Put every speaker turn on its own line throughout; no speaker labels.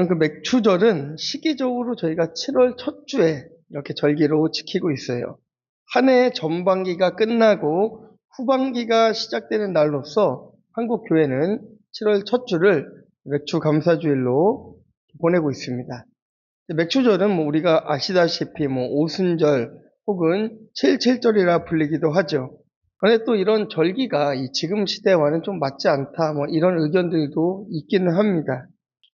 그 맥추절은 시기적으로 저희가 7월 첫 주에 이렇게 절기로 지키고 있어요. 한 해 전반기가 끝나고 후반기가 시작되는 날로서 한국 교회는 7월 첫 주를 맥주 감사주일로 보내고 있습니다. 맥추절은 우리가 아시다시피 오순절 혹은 7.7절이라 불리기도 하죠. 그런데 또 이런 절기가 지금 시대와는 좀 맞지 않다 이런 의견들도 있기는 합니다.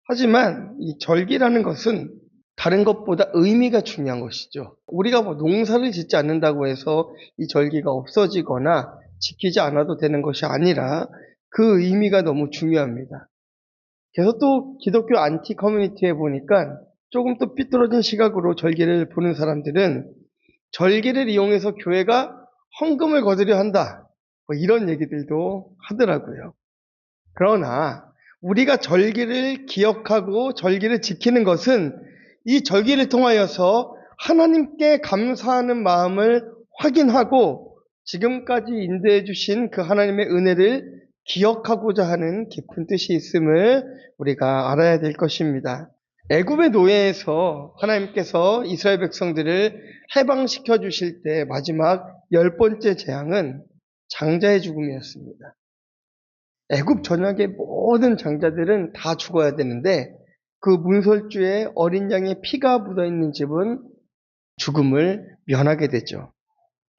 하지만 이 절기라는 것은 다른 것보다 의미가 중요한 것이죠. 우리가 농사를 짓지 않는다고 해서 이 절기가 없어지거나 지키지 않아도 되는 것이 아니라 그 의미가 너무 중요합니다. 그래서 또 기독교 안티 커뮤니티에 보니까 조금 또 삐뚤어진 시각으로 절기를 보는 사람들은 절기를 이용해서 교회가 헌금을 거두려 한다. 이런 얘기들도 하더라고요. 그러나 우리가 절기를 기억하고 절기를 지키는 것은 이 절기를 통하여서 하나님께 감사하는 마음을 확인하고 지금까지 인도해 주신 그 하나님의 은혜를 기억하고자 하는 깊은 뜻이 있음을 우리가 알아야 될 것입니다. 애굽의 노예에서 하나님께서 이스라엘 백성들을 해방시켜 주실 때 마지막 10번째 재앙은 장자의 죽음이었습니다. 애굽 전역의 모든 장자들은 다 죽어야 되는데 그 문설주에 어린 양의 피가 묻어있는 집은 죽음을 면하게 되죠.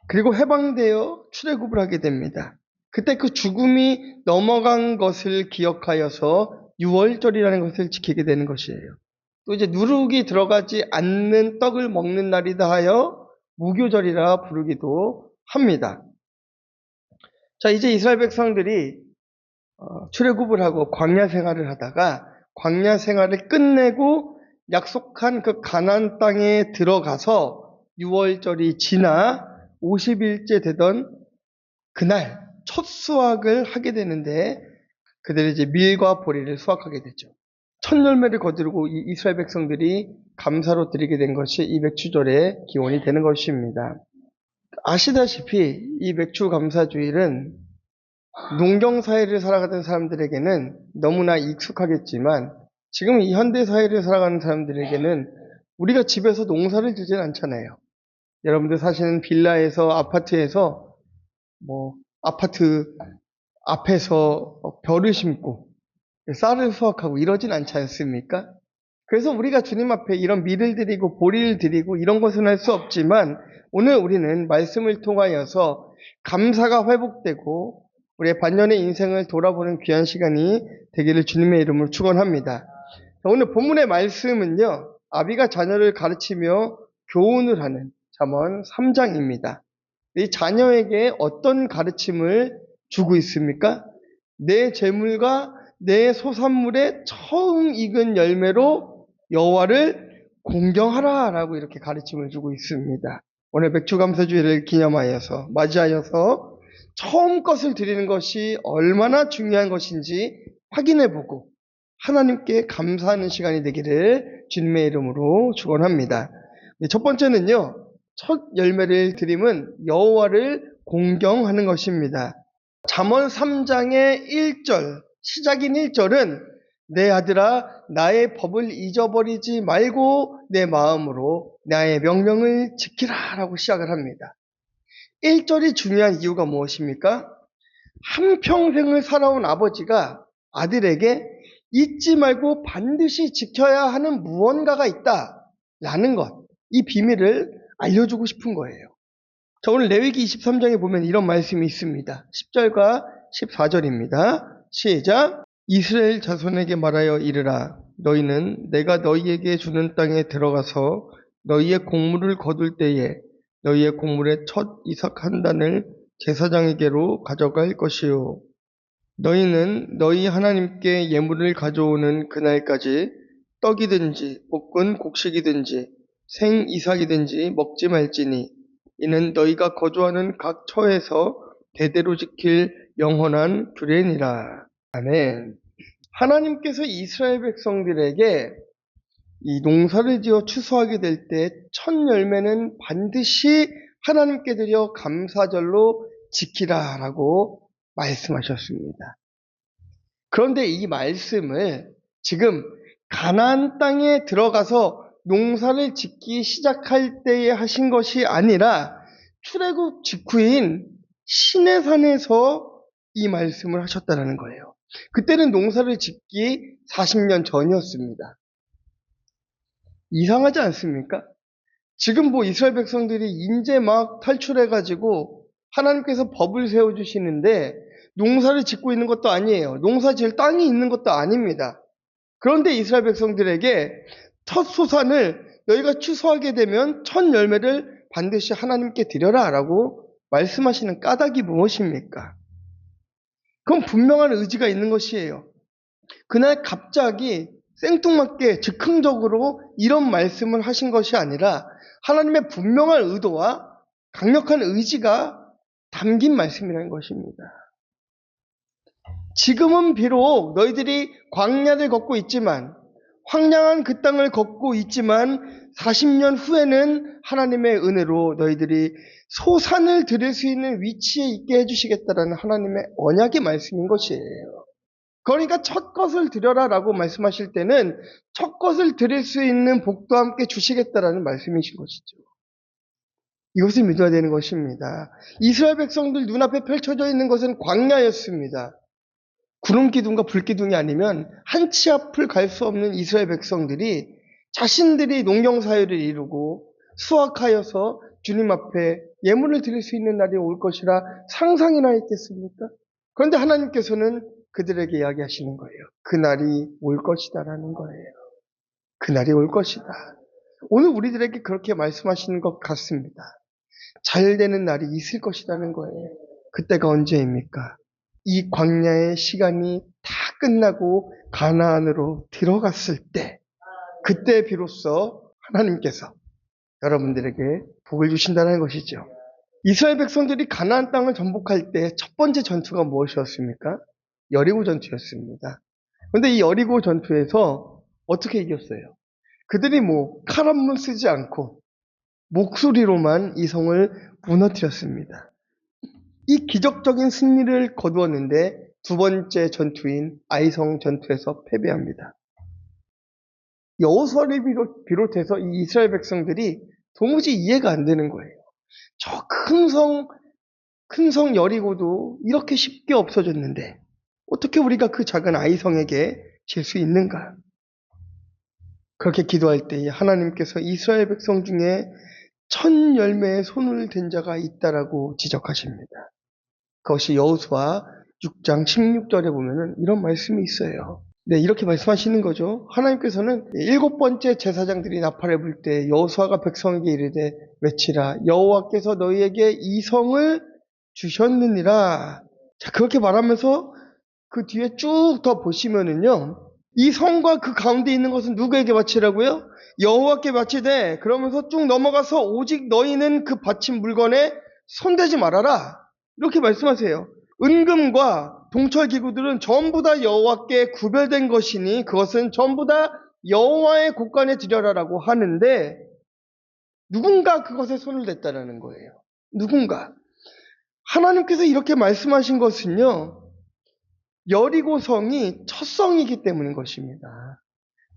그리고 해방되어 출애굽을 하게 됩니다. 그때 그 죽음이 넘어간 것을 기억하여서 유월절이라는 것을 지키게 되는 것이에요. 또 이제 누룩이 들어가지 않는 떡을 먹는 날이다 하여 무교절이라 부르기도 합니다. 자, 이제 이스라엘 백성들이 출애굽을 하고 광야 생활을 하다가 광야 생활을 끝내고 약속한 그 가나안 땅에 들어가서 유월절이 지나 50일째 되던 그날 첫 수확을 하게 되는데 그들이 이제 밀과 보리를 수확하게 되죠. 첫 열매를 거두고 이 이스라엘 백성들이 감사로 드리게 된 것이 이 맥추절의 기원이 되는 것입니다. 아시다시피 이 맥추 감사주일은 농경 사회를 살아가던 사람들에게는 너무나 익숙하겠지만 지금 이 현대 사회를 살아가는 사람들에게는 우리가 집에서 농사를 짓진 않잖아요. 여러분들 사시는 빌라에서 아파트에서 아파트 앞에서 벼를 심고 쌀을 수확하고 이러진 않지 않습니까? 그래서 우리가 주님 앞에 이런 밀을 드리고 보리를 드리고 이런 것은 할 수 없지만 오늘 우리는 말씀을 통하여서 감사가 회복되고 우리의 반년의 인생을 돌아보는 귀한 시간이 되기를 주님의 이름으로 축원합니다. 오늘 본문의 말씀은요, 아비가 자녀를 가르치며 교훈을 하는 잠언 3장입니다. 이 자녀에게 어떤 가르침을 주고 있습니까? 내 재물과 내 소산물의 처음 익은 열매로 여호와를 공경하라 라고 이렇게 가르침을 주고 있습니다. 오늘 맥주감사주일을 기념하여서 맞이하여서 처음 것을 드리는 것이 얼마나 중요한 것인지 확인해보고 하나님께 감사하는 시간이 되기를 주님의 이름으로 축원합니다. 첫 번째는요, 첫 열매를 드림은 여호와를 공경하는 것입니다. 잠언 3장의 1절, 시작인 1절은 내 아들아 나의 법을 잊어버리지 말고 내 마음으로 나의 명령을 지키라 라고 시작을 합니다. 1절이 중요한 이유가 무엇입니까? 한평생을 살아온 아버지가 아들에게 잊지 말고 반드시 지켜야 하는 무언가가 있다라는 것, 이 비밀을 알려주고 싶은 거예요. 자, 오늘 레위기 23장에 보면 이런 말씀이 있습니다. 10절과 14절입니다. 시작! 이스라엘 자손에게 말하여 이르라. 너희는 내가 너희에게 주는 땅에 들어가서 너희의 곡물을 거둘 때에 너희의 곡물의 첫 이삭 한 단을 제사장에게로 가져갈 것이요. 너희는 너희 하나님께 예물을 가져오는 그날까지 떡이든지 볶은 곡식이든지 생 이삭이든지 먹지 말지니 이는 너희가 거주하는 각 처에서 대대로 지킬 영원한 규례니라. 아멘. 하나님께서 이스라엘 백성들에게 이 농사를 지어 추수하게 될 때 첫 열매는 반드시 하나님께 드려 감사절로 지키라라고 말씀하셨습니다. 그런데 이 말씀을 지금 가나안 땅에 들어가서 농사를 짓기 시작할 때에 하신 것이 아니라 출애굽 직후인 시내산에서 이 말씀을 하셨다는 거예요. 그때는 농사를 짓기 40년 전이었습니다. 이상하지 않습니까? 지금 뭐 이스라엘 백성들이 이제 막 탈출해가지고 하나님께서 법을 세워주시는데 농사를 짓고 있는 것도 아니에요. 농사 지을 땅이 있는 것도 아닙니다. 그런데 이스라엘 백성들에게 첫 소산을 너희가 추수하게 되면 첫 열매를 반드시 하나님께 드려라 라고 말씀하시는 까닭이 무엇입니까? 그건 분명한 의지가 있는 것이에요. 그날 갑자기 생뚱맞게 즉흥적으로 이런 말씀을 하신 것이 아니라 하나님의 분명한 의도와 강력한 의지가 담긴 말씀이라는 것입니다. 지금은 비록 너희들이 광야를 걷고 있지만, 황량한 그 땅을 걷고 있지만 40년 후에는 하나님의 은혜로 너희들이 소산을 드릴 수 있는 위치에 있게 해주시겠다라는 하나님의 언약의 말씀인 것이에요. 그러니까 첫 것을 드려라 라고 말씀하실 때는 첫 것을 드릴 수 있는 복도 함께 주시겠다라는 말씀이신 것이죠. 이것을 믿어야 되는 것입니다. 이스라엘 백성들 눈앞에 펼쳐져 있는 것은 광야였습니다. 구름 기둥과 불 기둥이 아니면 한 치 앞을 갈 수 없는 이스라엘 백성들이 자신들이 농경 사회를 이루고 수확하여서 주님 앞에 예물을 드릴 수 있는 날이 올 것이라 상상이나 했겠습니까? 그런데 하나님께서는 그들에게 이야기하시는 거예요. 그날이 올 것이다라는 거예요. 그날이 올 것이다. 오늘 우리들에게 그렇게 말씀하시는 것 같습니다. 잘 되는 날이 있을 것이라는 거예요. 그때가 언제입니까? 이 광야의 시간이 다 끝나고 가나안으로 들어갔을 때, 그때 비로소 하나님께서 여러분들에게 복을 주신다는 것이죠. 이스라엘 백성들이 가나안 땅을 정복할 때 첫 번째 전투가 무엇이었습니까? 여리고 전투였습니다. 그런데 이 여리고 전투에서 어떻게 이겼어요? 그들이 칼 한 번 쓰지 않고 목소리로만 이 성을 무너뜨렸습니다. 이 기적적인 승리를 거두었는데 두 번째 전투인 아이성 전투에서 패배합니다. 여호수아를 비롯해서 이 이스라엘 백성들이 도무지 이해가 안 되는 거예요. 저 큰 성 여리고도 이렇게 쉽게 없어졌는데 어떻게 우리가 그 작은 아이성에게 질 수 있는가? 그렇게 기도할 때 하나님께서 이스라엘 백성 중에 첫 열매에 손을 댄 자가 있다라고 지적하십니다. 그것이 여호수아 6장 16절에 보면은 이런 말씀이 있어요. 네, 이렇게 말씀하시는 거죠. 하나님께서는 7번째 제사장들이 나팔을 불 때 여호수아가 백성에게 이르되 외치라 여호와께서 너희에게 이 성을 주셨느니라. 자, 그렇게 말하면서 그 뒤에 쭉 더 보시면은요. 이 성과 그 가운데 있는 것은 누구에게 바치라고요? 여호와께 바치되 그러면서 쭉 넘어가서 오직 너희는 그 바친 물건에 손대지 말아라. 이렇게 말씀하세요. 은금과 동철 기구들은 전부 다 여호와께 구별된 것이니 그것은 전부 다 여호와의 곳간에 드려라라고 하는데 누군가 그것에 손을 댔다라는 거예요. 누군가. 하나님께서 이렇게 말씀하신 것은요. 여리고 성이 첫 성이기 때문인 것입니다.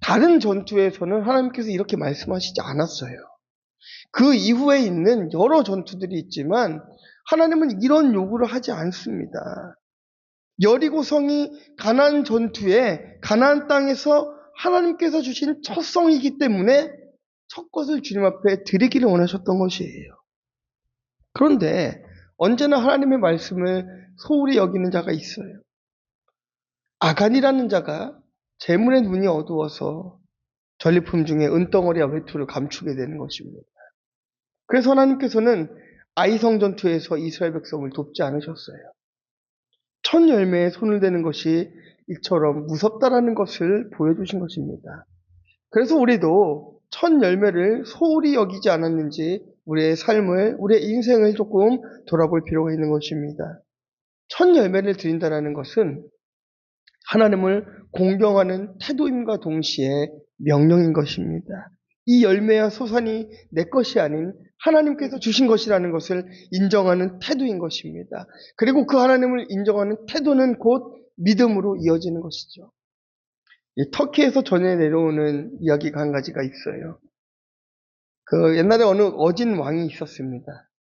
다른 전투에서는 하나님께서 이렇게 말씀하시지 않았어요. 그 이후에 있는 여러 전투들이 있지만 하나님은 이런 요구를 하지 않습니다. 여리고 성이 가나안 전투에 가나안 땅에서 하나님께서 주신 첫 성이기 때문에 첫 것을 주님 앞에 드리기를 원하셨던 것이에요. 그런데 언제나 하나님의 말씀을 소홀히 여기는 자가 있어요. 아간이라는 자가 재물의 눈이 어두워서 전리품 중에 은덩어리와 외투를 감추게 되는 것입니다. 그래서 하나님께서는 아이성 전투에서 이스라엘 백성을 돕지 않으셨어요. 첫 열매에 손을 대는 것이 이처럼 무섭다라는 것을 보여주신 것입니다. 그래서 우리도 첫 열매를 소홀히 여기지 않았는지 우리의 삶을, 우리의 인생을 조금 돌아볼 필요가 있는 것입니다. 첫 열매를 드린다는 것은 하나님을 공경하는 태도임과 동시에 명령인 것입니다. 이 열매와 소산이 내 것이 아닌 하나님께서 주신 것이라는 것을 인정하는 태도인 것입니다. 그리고 그 하나님을 인정하는 태도는 곧 믿음으로 이어지는 것이죠. 이 터키에서 전해 내려오는 이야기가 한 가지가 있어요. 그 옛날에 어느 어진 왕이 있었습니다.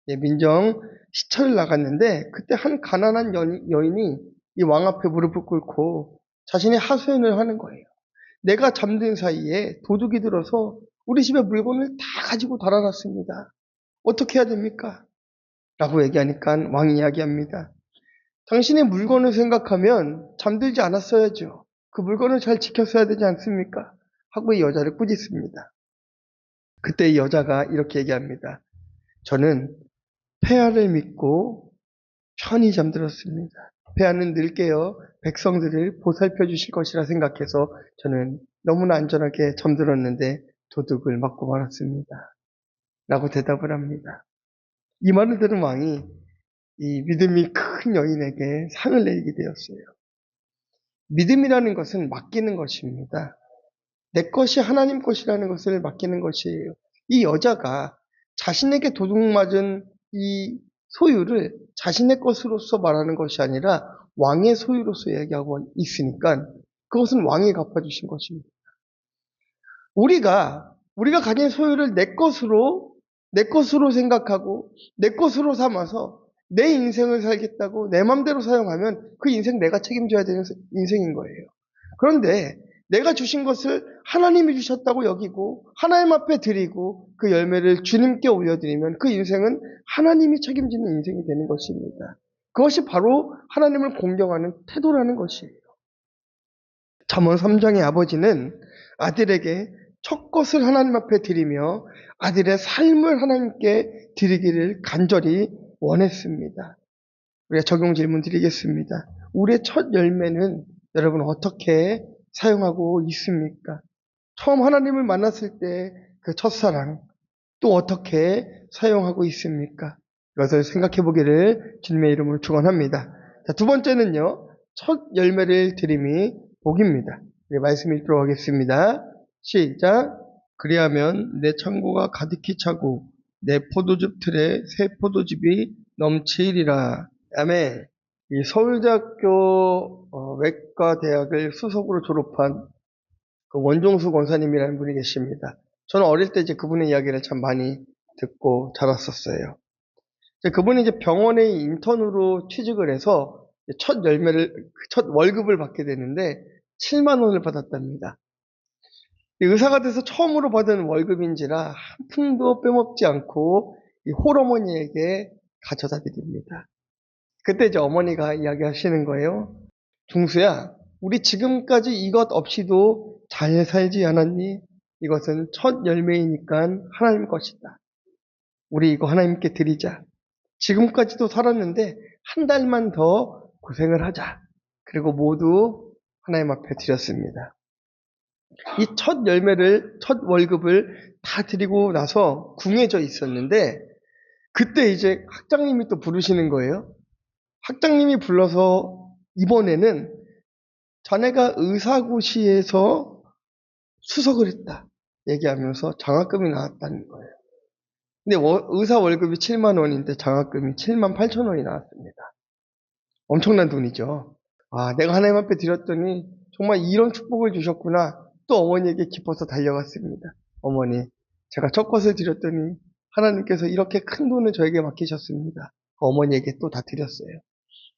예, 민정 시찰을 나갔는데 그때 한 가난한 여인이 이 왕 앞에 무릎을 꿇고 자신의 하소연을 하는 거예요. 내가 잠든 사이에 도둑이 들어서 우리 집에 물건을 다 가지고 달아났습니다. 어떻게 해야 됩니까? 라고 얘기하니까 왕이 이야기합니다. 당신의 물건을 생각하면 잠들지 않았어야죠. 그 물건을 잘 지켰어야 되지 않습니까? 하고 이 여자를 꾸짖습니다. 그때 이 여자가 이렇게 얘기합니다. 저는 폐하를 믿고 편히 잠들었습니다. 폐하는 늘 깨어 백성들을 보살펴 주실 것이라 생각해서 저는 너무나 안전하게 잠들었는데 도둑을 맞고 말았습니다. 라고 대답을 합니다. 이 말을 들은 왕이 이 믿음이 큰 여인에게 상을 내리게 되었어요. 믿음이라는 것은 맡기는 것입니다. 내 것이 하나님 것이라는 것을 맡기는 것이에요. 이 여자가 자신에게 도둑 맞은 이 소유를 자신의 것으로서 말하는 것이 아니라 왕의 소유로서 얘기하고 있으니까 그것은 왕이 갚아주신 것입니다. 우리가 가진 소유를 내 것으로 생각하고 내 것으로 삼아서 내 인생을 살겠다고 내 맘대로 사용하면 그 인생 내가 책임져야 되는 인생인 거예요. 그런데 내가 주신 것을 하나님이 주셨다고 여기고 하나님 앞에 드리고 그 열매를 주님께 올려드리면 그 인생은 하나님이 책임지는 인생이 되는 것입니다. 그것이 바로 하나님을 공경하는 태도라는 것이에요. 잠언 3장의 아버지는 아들에게 첫 것을 하나님 앞에 드리며 아들의 삶을 하나님께 드리기를 간절히 원했습니다. 우리가 적용 질문 드리겠습니다. 우리의 첫 열매는 여러분 어떻게 사용하고 있습니까? 처음 하나님을 만났을 때 그 첫사랑 또 어떻게 사용하고 있습니까? 이것을 생각해 보기를 주님의 이름으로 축원합니다. 자, 두 번째는요. 첫 열매를 드림이 복입니다. 말씀 읽도록 하겠습니다. 시작. 그리하면 내 창고가 가득히 차고 내 포도즙 틀에 새 포도즙이 넘치리라. 아멘. 이 서울대학교 외과대학을 수석으로 졸업한 그 원종수 권사님이라는 분이 계십니다. 저는 어릴 때 이제 그분의 이야기를 참 많이 듣고 자랐었어요. 그분이 이제 병원에 인턴으로 취직을 해서 첫 월급을 받게 되는데 7만 원을 받았답니다. 의사가 돼서 처음으로 받은 월급인지라 한 푼도 빼먹지 않고 이 홀어머니에게 가져다 드립니다. 그때 이제 어머니가 이야기하시는 거예요. 중수야, 우리 지금까지 이것 없이도 잘 살지 않았니? 이것은 첫 열매이니까 하나님 것이다. 우리 이거 하나님께 드리자. 지금까지도 살았는데 한 달만 더 고생을 하자. 그리고 모두 하나님 앞에 드렸습니다. 이 첫 월급을 다 드리고 나서 궁해져 있었는데 그때 이제 학장님이 또 부르시는 거예요. 학장님이 불러서 이번에는 자네가 의사고시에서 수석을 했다 얘기하면서 장학금이 나왔다는 거예요. 근데 의사 월급이 7만 원인데 장학금이 7만 8천 원이 나왔습니다. 엄청난 돈이죠. 아, 내가 하나님 앞에 드렸더니 정말 이런 축복을 주셨구나. 또 어머니에게 기뻐서 달려갔습니다. 어머니, 제가 첫 것을 드렸더니 하나님께서 이렇게 큰 돈을 저에게 맡기셨습니다. 어머니에게 또 다 드렸어요.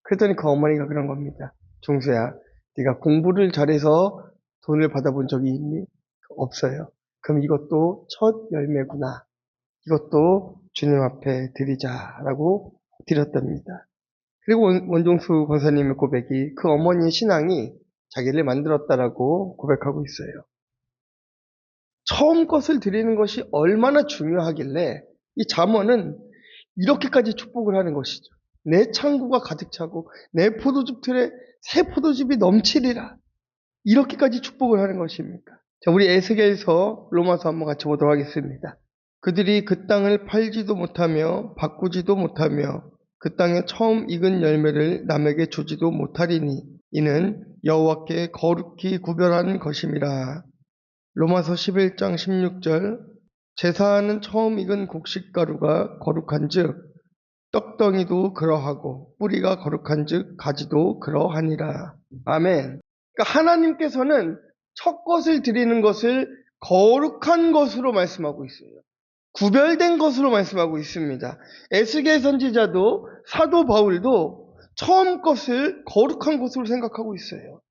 그랬더니 그 어머니가 그런 겁니다. 종수야, 네가 공부를 잘해서 돈을 받아본 적이 있니? 없어요. 그럼 이것도 첫 열매구나. 이것도 주님 앞에 드리자라고 드렸답니다. 그리고 원종수 권사님의 고백이 그 어머니의 신앙이 자기를 만들었다라고 고백하고 있어요. 처음 것을 드리는 것이 얼마나 중요하길래 이 잠언은 이렇게까지 축복을 하는 것이죠. 내 창고가 가득 차고 내 포도즙 틀에 새 포도즙이 넘치리라. 이렇게까지 축복을 하는 것입니까? 자, 우리 에스겔서 로마서 한번 같이 보도록 하겠습니다. 그들이 그 땅을 팔지도 못하며 바꾸지도 못하며 그 땅에 처음 익은 열매를 남에게 주지도 못하리니 이는 여호와께 거룩히 구별한 것임이라. 로마서 11장 16절 제사하는 처음 익은 곡식가루가 거룩한즉 떡덩이도 그러하고 뿌리가 거룩한즉 가지도 그러하니라. 아멘. 그러니까 하나님께서는 첫 것을 드리는 것을 거룩한 것으로 말씀하고 있어요. 구별된 것으로 말씀하고 있습니다. 에스겔 선지자도 사도 바울도 처음 것을 거룩한 것으로 생각하고 있어요.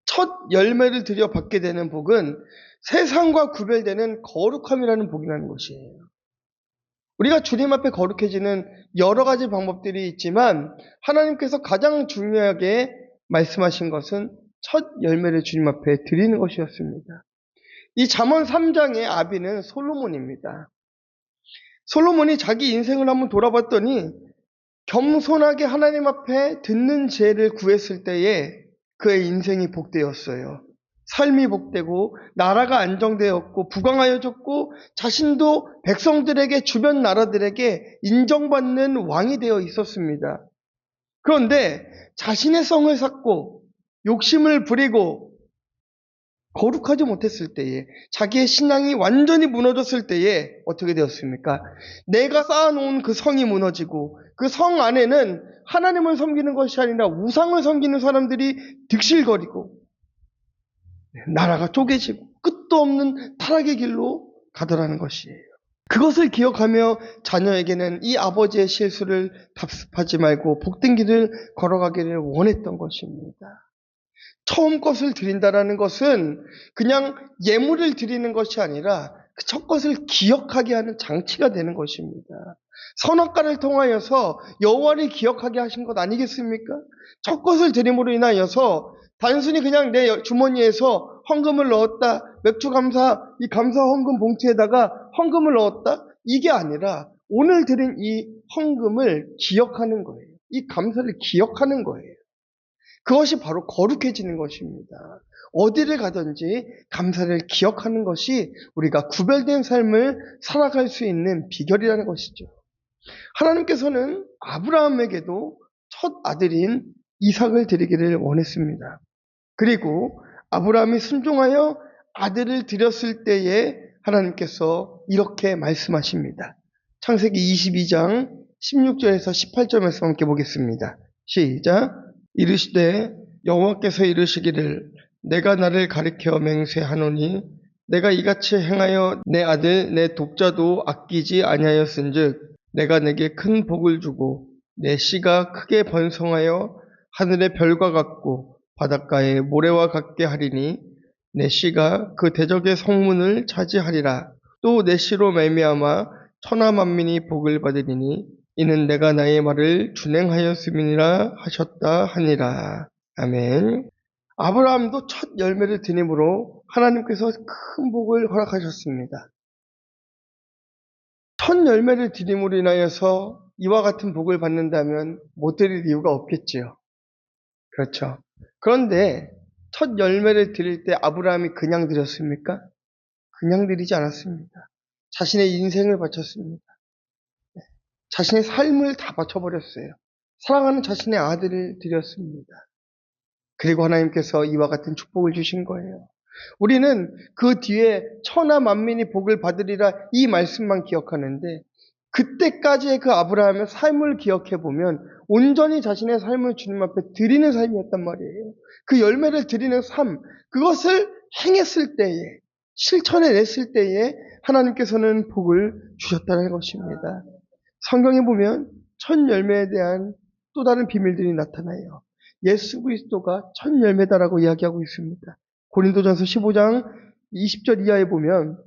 첫 열매를 들여 받게 되는 복은 세상과 구별되는 거룩함이라는 복이라는 것이에요. 우리가 주님 앞에 거룩해지는 여러 가지 방법들이 있지만 하나님께서 가장 중요하게 말씀하신 것은 첫 열매를 주님 앞에 드리는 것이었습니다. 이 잠언 3장의 아비는 솔로몬입니다. 솔로몬이 자기 인생을 한번 돌아봤더니 겸손하게 하나님 앞에 듣는 죄를 구했을 때에 그의 인생이 복되었어요. 삶이 복되고 나라가 안정되었고 부강하여졌고 자신도 백성들에게 주변 나라들에게 인정받는 왕이 되어 있었습니다. 그런데 자신의 성을 쌓고 욕심을 부리고 거룩하지 못했을 때에 자기의 신앙이 완전히 무너졌을 때에 어떻게 되었습니까? 내가 쌓아놓은 그 성이 무너지고 그 성 안에는 하나님을 섬기는 것이 아니라 우상을 섬기는 사람들이 득실거리고 나라가 쪼개지고 끝도 없는 타락의 길로 가더라는 것이에요. 그것을 기억하며 자녀에게는 이 아버지의 실수를 답습하지 말고 복된 길을 걸어가기를 원했던 것입니다. 처음 것을 드린다라는 것은 그냥 예물을 드리는 것이 아니라 그 첫 것을 기억하게 하는 장치가 되는 것입니다. 선악과를 통하여서 여호와를 기억하게 하신 것 아니겠습니까? 첫 것을 드림으로 인하여서 단순히 그냥 내 주머니에서 헌금을 넣었다, 맥주 감사, 이 감사 헌금 봉투에다가 헌금을 넣었다, 이게 아니라 오늘 드린 이 헌금을 기억하는 거예요. 이 감사를 기억하는 거예요. 그것이 바로 거룩해지는 것입니다. 어디를 가든지 감사를 기억하는 것이 우리가 구별된 삶을 살아갈 수 있는 비결이라는 것이죠. 하나님께서는 아브라함에게도 첫 아들인 이삭을 드리기를 원했습니다. 그리고 아브라함이 순종하여 아들을 드렸을 때에 하나님께서 이렇게 말씀하십니다. 창세기 22장 16절에서 18절 말씀 함께 보겠습니다. 시작. 이르시되 여호와께서 이르시기를 내가 나를 가리켜 맹세하노니 내가 이같이 행하여 내 아들 내 독자도 아끼지 아니하였은즉 내가 내게 큰 복을 주고 내 씨가 크게 번성하여 하늘의 별과 같고 바닷가의 모래와 같게 하리니 내 씨가 그 대적의 성문을 차지하리라. 또 내 씨로 말미암아 천하 만민이 복을 받으리니 이는 내가 나의 말을 준행하였음이니라 하셨다 하니라. 아멘. 아브라함도 첫 열매를 드림으로 하나님께서 큰 복을 허락하셨습니다. 첫 열매를 드림으로 인하여서 이와 같은 복을 받는다면 못 드릴 이유가 없겠지요. 그렇죠. 그런데 첫 열매를 드릴 때 아브라함이 그냥 드렸습니까? 그냥 드리지 않았습니다. 자신의 인생을 바쳤습니다. 자신의 삶을 다 바쳐버렸어요. 사랑하는 자신의 아들을 드렸습니다. 그리고 하나님께서 이와 같은 축복을 주신 거예요. 우리는 그 뒤에 천하 만민이 복을 받으리라 이 말씀만 기억하는데 그때까지의 그 아브라함의 삶을 기억해 보면 온전히 자신의 삶을 주님 앞에 드리는 삶이었단 말이에요. 그 열매를 드리는 삶, 그것을 행했을 때에, 실천해 냈을 때에 하나님께서는 복을 주셨다는 것입니다. 성경에 보면 첫 열매에 대한 또 다른 비밀들이 나타나요. 예수 그리스도가 첫 열매다라고 이야기하고 있습니다. 고린도전서 15장 20절 이하에 보면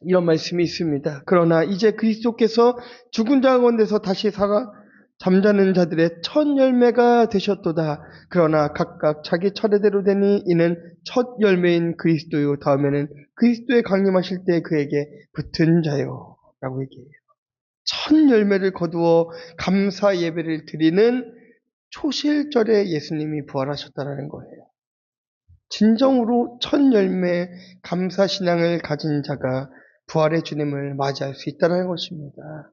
이런 말씀이 있습니다. 그러나 이제 그리스도께서 죽은 자 가운데서 다시 살아 잠자는 자들의 첫 열매가 되셨도다. 그러나 각각 자기 차례대로 되니 이는 첫 열매인 그리스도요. 다음에는 그리스도의 강림하실 때 그에게 붙은 자요. 라고 얘기해요. 첫 열매를 거두어 감사 예배를 드리는 초실절에 예수님이 부활하셨다는 거예요. 진정으로 첫 열매 감사 신앙을 가진 자가 부활의 주님을 맞이할 수 있다는 것입니다.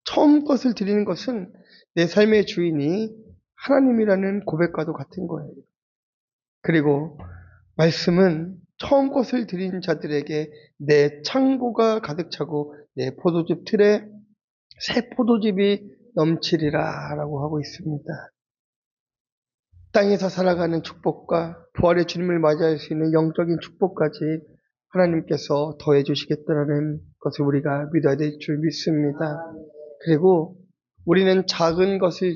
처음 것을 드리는 것은 내 삶의 주인이 하나님이라는 고백과도 같은 거예요. 그리고 말씀은 처음 것을 드린 자들에게 내 창고가 가득 차고 내 포도즙 틀에 새 포도즙이 넘치리라 라고 하고 있습니다. 땅에서 살아가는 축복과 부활의 주님을 맞이할 수 있는 영적인 축복까지 하나님께서 더해 주시겠다는 것을 우리가 믿어야 될 줄 믿습니다. 그리고 우리는 작은 것을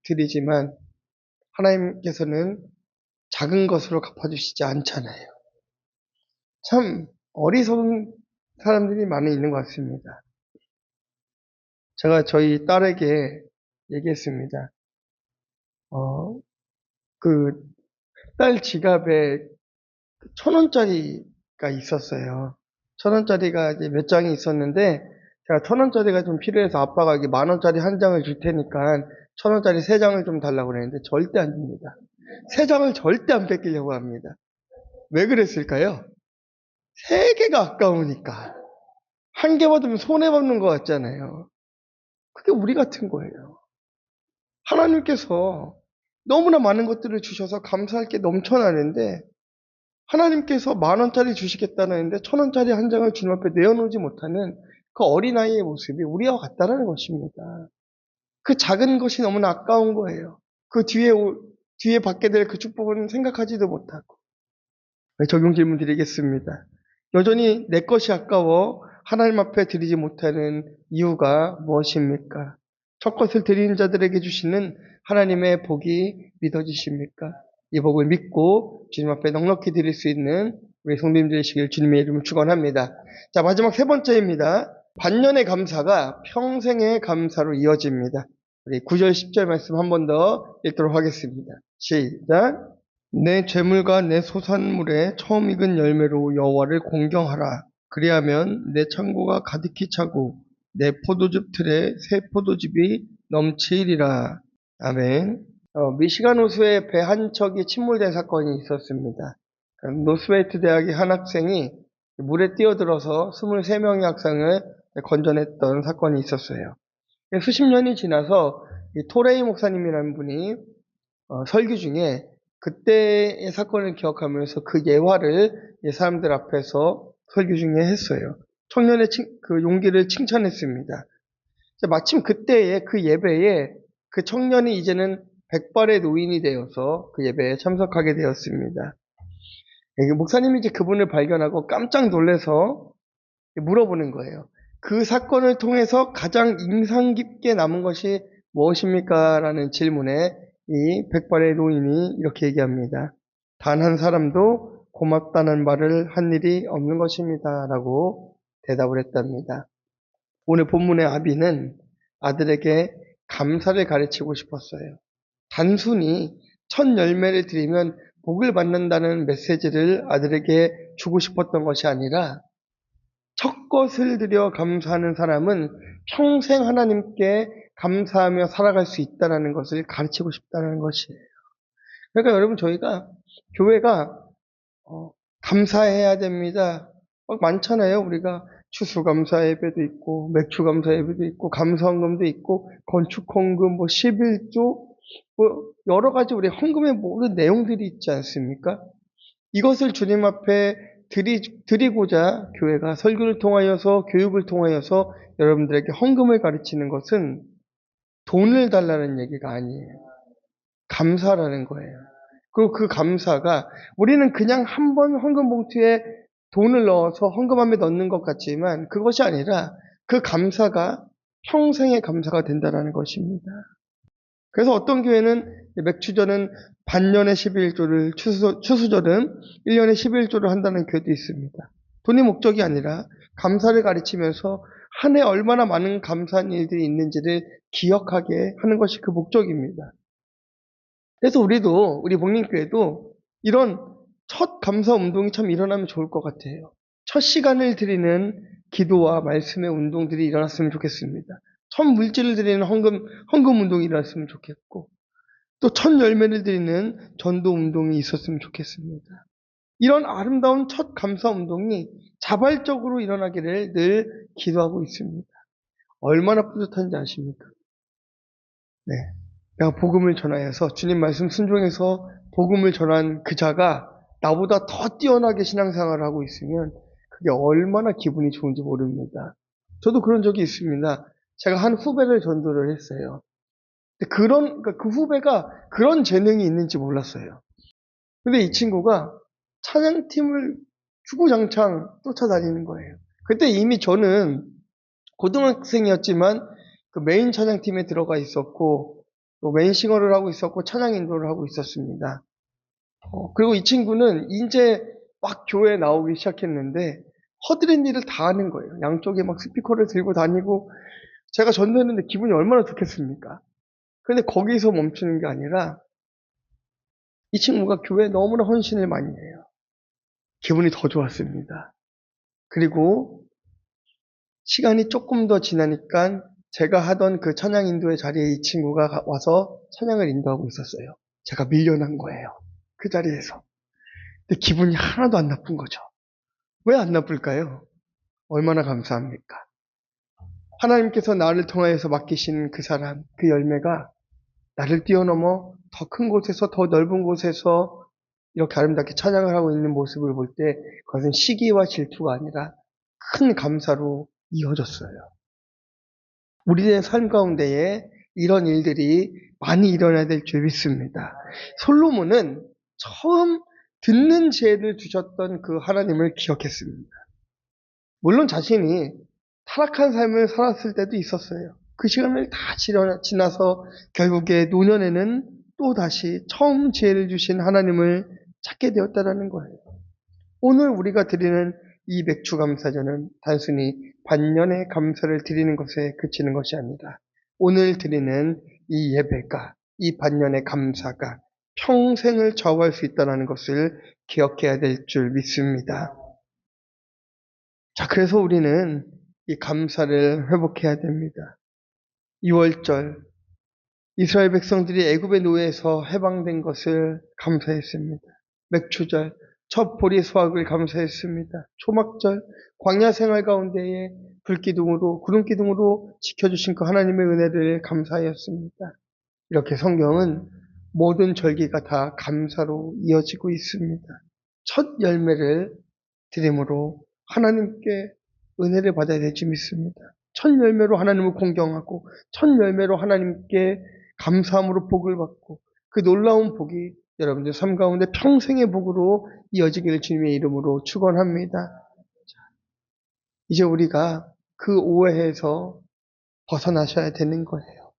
드리지만 하나님께서는 작은 것으로 갚아주시지 않잖아요. 참 어리석은 사람들이 많이 있는 것 같습니다. 제가 저희 딸에게 얘기했습니다. 딸 지갑에 1,000원짜리가 있었어요. 1,000원짜리가 이제 몇 장이 있었는데, 제가 1,000원짜리가 좀 필요해서 아빠가 이게 10,000원짜리 한 장을 줄 테니까 1,000원짜리 3장을 좀 달라고 그랬는데 절대 안 줍니다. 3장을 절대 안 뺏기려고 합니다. 왜 그랬을까요? 3개가 아까우니까. 한 개 받으면 손해받는 것 같잖아요. 그게 우리 같은 거예요. 하나님께서 너무나 많은 것들을 주셔서 감사할 게 넘쳐나는데 하나님께서 10,000원짜리 주시겠다는데 1,000원짜리 한 장을 주님 앞에 내어놓지 못하는 그 어린아이의 모습이 우리와 같다라는 것입니다. 그 작은 것이 너무나 아까운 거예요. 그 뒤에 받게 될 그 축복은 생각하지도 못하고. 적용 질문 드리겠습니다. 여전히 내 것이 아까워 하나님 앞에 드리지 못하는 이유가 무엇입니까? 첫 것을 드리는 자들에게 주시는 하나님의 복이 믿어지십니까? 이 복을 믿고 주님 앞에 넉넉히 드릴 수 있는 우리 성도님 되시길 주님의 이름을 축원합니다. 자, 마지막 3번째입니다. 반년의 감사가 평생의 감사로 이어집니다. 우리 9절 10절 말씀 한 번 더 읽도록 하겠습니다. 시작. 내 재물과 내 소산물의 처음 익은 열매로 여호와를 공경하라. 그리하면 내 창고가 가득히 차고 내 포도즙 틀에 새 포도즙이 넘치리라. 아멘. 미시간 호수에 배 한 척이 침몰된 사건이 있었습니다. 노스웨이트 대학의 한 학생이 물에 뛰어들어서 23명의 학생을 건져냈던 사건이 있었어요. 수십 년이 지나서 토레이 목사님이라는 분이 설교 중에 그때의 사건을 기억하면서 그 예화를 사람들 앞에서 설교 중에 했어요. 청년의 그 용기를 칭찬했습니다. 마침 그때의 그 예배에 그 청년이 이제는 백발의 노인이 되어서 그 예배에 참석하게 되었습니다. 목사님이 이제 그분을 발견하고 깜짝 놀라서 물어보는 거예요. 그 사건을 통해서 가장 인상 깊게 남은 것이 무엇입니까? 라는 질문에 이 백발의 노인이 이렇게 얘기합니다. 단 한 사람도 고맙다는 말을 한 일이 없는 것입니다. 라고 대답을 했답니다. 오늘 본문의 아비는 아들에게 감사를 가르치고 싶었어요. 단순히 첫 열매를 드리면 복을 받는다는 메시지를 아들에게 주고 싶었던 것이 아니라 첫 것을 드려 감사하는 사람은 평생 하나님께 감사하며 살아갈 수 있다는 것을 가르치고 싶다는 것이에요. 그러니까 여러분 저희가 교회가 감사해야 됩니다. 많잖아요. 우리가 추수감사 예배도 있고 맥주감사 예배도 있고 감사헌금도 있고 건축헌금 11조 여러 가지 우리 헌금의 모든 내용들이 있지 않습니까? 이것을 주님 앞에 드리고자 교회가 설교를 통하여서 교육을 통하여서 여러분들에게 헌금을 가르치는 것은 돈을 달라는 얘기가 아니에요. 감사라는 거예요. 그리고 그 감사가 우리는 그냥 한 번 헌금 봉투에 돈을 넣어서 헌금함에 넣는 것 같지만 그것이 아니라 그 감사가 평생의 감사가 된다는 것입니다. 그래서 어떤 교회는 맥주절은 반년에 11조를, 추수절은 1년에 11조를 한다는 교회도 있습니다. 돈이 목적이 아니라 감사를 가르치면서 한 해 얼마나 많은 감사한 일들이 있는지를 기억하게 하는 것이 그 목적입니다. 그래서 우리 복림교회도 이런 첫 감사 운동이 참 일어나면 좋을 것 같아요. 첫 시간을 드리는 기도와 말씀의 운동들이 일어났으면 좋겠습니다. 첫 물질을 드리는 헌금 운동이 일어났으면 좋겠고, 또 첫 열매를 드리는 전도 운동이 있었으면 좋겠습니다. 이런 아름다운 첫 감사 운동이 자발적으로 일어나기를 늘 기도하고 있습니다. 얼마나 뿌듯한지 아십니까? 네. 내가 복음을 전하여서 주님 말씀 순종해서 복음을 전한 그 자가 나보다 더 뛰어나게 신앙생활을 하고 있으면 그게 얼마나 기분이 좋은지 모릅니다. 저도 그런 적이 있습니다. 제가 한 후배를 전도를 했어요. 그러니까 그 후배가 그런 재능이 있는지 몰랐어요. 근데 이 친구가 찬양팀을 주구장창 쫓아다니는 거예요. 그때 이미 저는 고등학생이었지만 그 메인 찬양팀에 들어가 있었고 또 메인 싱어를 하고 있었고 찬양 인도를 하고 있었습니다. 그리고 이 친구는 이제 막 교회에 나오기 시작했는데 허드렛 일을 다 하는 거예요. 양쪽에 막 스피커를 들고 다니고 제가 전도했는데 기분이 얼마나 좋겠습니까? 근데 거기서 멈추는 게 아니라 이 친구가 교회에 너무나 헌신을 많이 해요. 기분이 더 좋았습니다. 그리고 시간이 조금 더 지나니까 제가 하던 그 찬양 인도의 자리에 이 친구가 와서 찬양을 인도하고 있었어요. 제가 밀려난 거예요. 그 자리에서. 근데 기분이 하나도 안 나쁜 거죠. 왜 안 나쁠까요? 얼마나 감사합니까? 하나님께서 나를 통하여서 맡기신 그 사람, 그 열매가 나를 뛰어넘어 더 큰 곳에서 더 넓은 곳에서 이렇게 아름답게 찬양을 하고 있는 모습을 볼 때 그것은 시기와 질투가 아니라 큰 감사로 이어졌어요. 우리의 삶 가운데에 이런 일들이 많이 일어나야 될 줄 믿습니다. 솔로몬은 처음 듣는 지혜를 주셨던 그 하나님을 기억했습니다. 물론 자신이 타락한 삶을 살았을 때도 있었어요. 그 시간을 다 지나서 결국에 노년에는 또 다시 처음 지혜를 주신 하나님을 찾게 되었다라는 거예요. 오늘 우리가 드리는 이 맥주 감사제는 단순히 반년의 감사를 드리는 것에 그치는 것이 아니라 오늘 드리는 이 예배가, 이 반년의 감사가 평생을 좌우할 수 있다는 것을 기억해야 될 줄 믿습니다. 자, 그래서 우리는 이 감사를 회복해야 됩니다. 6월절, 이스라엘 백성들이 애굽의 노예에서 해방된 것을 감사했습니다. 맥추절, 첫 보리 수확을 감사했습니다. 초막절, 광야 생활 가운데에 불기둥으로, 구름기둥으로 지켜주신 그 하나님의 은혜를 감사하였습니다. 이렇게 성경은 모든 절기가 다 감사로 이어지고 있습니다. 첫 열매를 드림으로 하나님께 은혜를 받아야 될 줄 믿습니다. 첫 열매로 하나님을 공경하고 첫 열매로 하나님께 감사함으로 복을 받고 그 놀라운 복이 여러분들 삶 가운데 평생의 복으로 이어지기를 주님의 이름으로 축원합니다. 이제 우리가 그 오해에서 벗어나셔야 되는 거예요.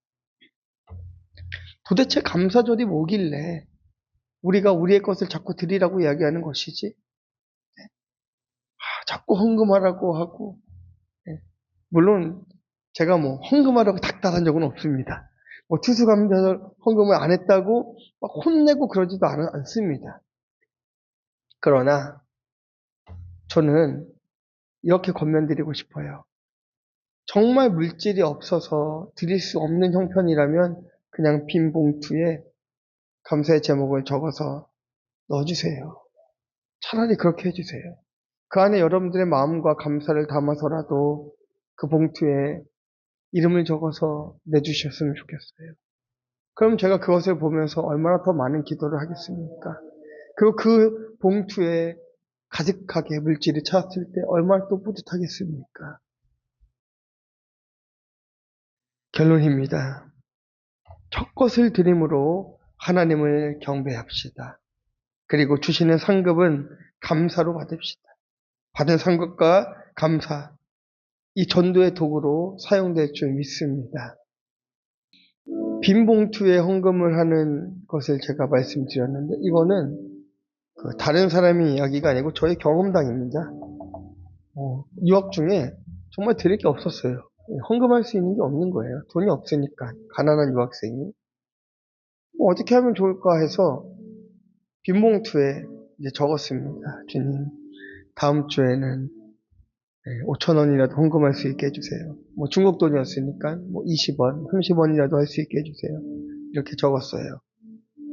도대체 감사절이 뭐길래 우리가 우리의 것을 자꾸 드리라고 이야기하는 것이지? 자꾸 헌금하라고 하고, 물론 제가 뭐 헌금하라고 닥달한 적은 없습니다. 뭐 추수감사절 헌금을 안 했다고 막 혼내고 그러지도 않습니다. 그러나 저는 이렇게 권면드리고 싶어요. 정말 물질이 없어서 드릴 수 없는 형편이라면 그냥 빈 봉투에 감사의 제목을 적어서 넣어주세요. 차라리 그렇게 해주세요. 그 안에 여러분들의 마음과 감사를 담아서라도 그 봉투에 이름을 적어서 내주셨으면 좋겠어요. 그럼 제가 그것을 보면서 얼마나 더 많은 기도를 하겠습니까? 그리고 그 봉투에 가득하게 물질이 찾았을 때 얼마나 또 뿌듯하겠습니까? 결론입니다. 첫 것을 드림으로 하나님을 경배합시다. 그리고 주시는 상급은 감사로 받읍시다. 받은 상급과 감사, 이 전도의 도구로 사용될 줄 믿습니다. 빈 봉투에 헌금을 하는 것을 제가 말씀드렸는데 이거는 다른 사람의 이야기가 아니고 저의 경험담입니다. 유학 중에 정말 드릴 게 없었어요. 헌금할 수 있는 게 없는 거예요. 돈이 없으니까 가난한 유학생이 어떻게 하면 좋을까 해서 빈 봉투에 이제 적었습니다. 주님, 다음 주에는 5천 원이라도 헌금할 수 있게 해주세요. 뭐 중국 돈이었으니까 뭐 20원, 30원이라도 할 수 있게 해주세요. 이렇게 적었어요.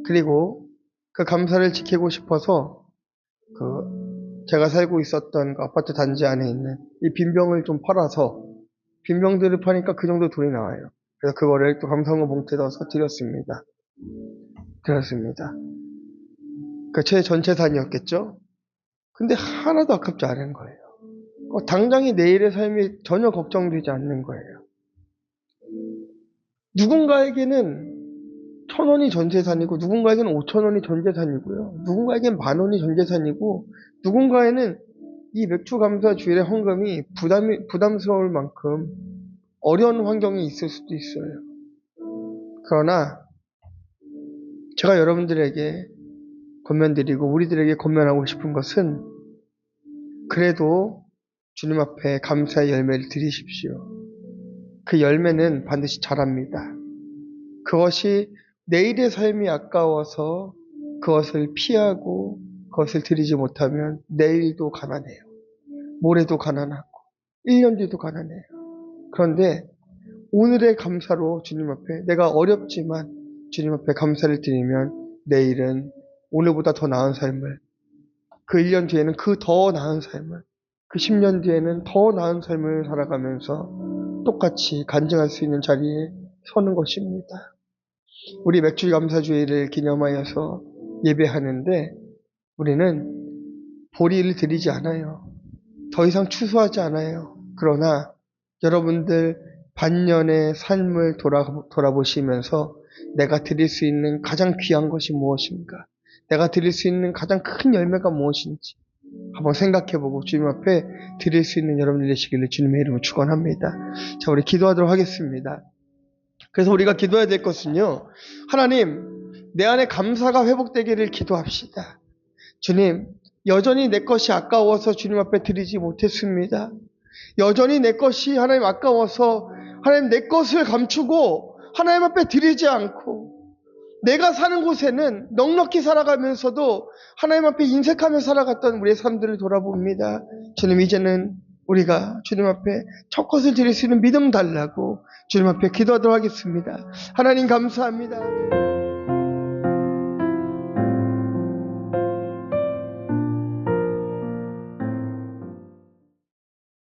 그리고 그 감사를 지키고 싶어서 제가 살고 있었던 그 아파트 단지 안에 있는 이 빈병을 좀 팔아서 빈병들을 파니까 그 정도 돈이 나와요. 그래서 그거를 또 감사헌금 봉투에 넣어서 드렸습니다. 그 제 전 재산이었겠죠? 근데 하나도 아깝지 않은 거예요. 당장의 내일의 삶이 전혀 걱정되지 않는 거예요. 누군가에게는 1,000원이 전 재산이고, 누군가에게는 5,000원이 전 재산이고요. 누군가에게는 10,000원이 전 재산이고, 누군가에는 이 맥주 감사 주일의 헌금이 부담스러울 만큼 어려운 환경이 있을 수도 있어요. 그러나 제가 여러분들에게 권면드리고 우리들에게 권면하고 싶은 것은, 그래도 주님 앞에 감사의 열매를 드리십시오. 그 열매는 반드시 자랍니다. 그것이 내일의 삶이 아까워서 그것을 피하고 그것을 드리지 못하면 내일도 가난해요. 모레도 가난하고 1년 뒤도 가난해요. 그런데 오늘의 감사로 주님 앞에, 내가 어렵지만 주님 앞에 감사를 드리면 내일은 오늘보다 더 나은 삶을, 그 1년 뒤에는 그 더 나은 삶을, 그 10년 뒤에는 더 나은 삶을 살아가면서 똑같이 간증할 수 있는 자리에 서는 것입니다. 우리 맥주 감사주의를 기념하여서 예배하는데 우리는 보리를 드리지 않아요. 더 이상 추수하지 않아요. 그러나 여러분들 반년의 삶을 돌아보시면서 내가 드릴 수 있는 가장 귀한 것이 무엇인가? 내가 드릴 수 있는 가장 큰 열매가 무엇인지 한번 생각해보고 주님 앞에 드릴 수 있는 여러분들 되시기를 주님의 이름으로 축원합니다. 자, 우리 기도하도록 하겠습니다. 그래서 우리가 기도해야 될 것은요, 하나님, 내 안에 감사가 회복되기를 기도합시다. 주님, 여전히 내 것이 아까워서 주님 앞에 드리지 못했습니다. 여전히 내 것이 하나님 아까워서 하나님 내 것을 감추고 하나님 앞에 드리지 않고, 내가 사는 곳에는 넉넉히 살아가면서도 하나님 앞에 인색하며 살아갔던 우리의 삶들을 돌아봅니다. 주님, 이제는 우리가 주님 앞에 첫 것을 드릴 수 있는 믿음 달라고 주님 앞에 기도하도록 하겠습니다. 하나님 감사합니다.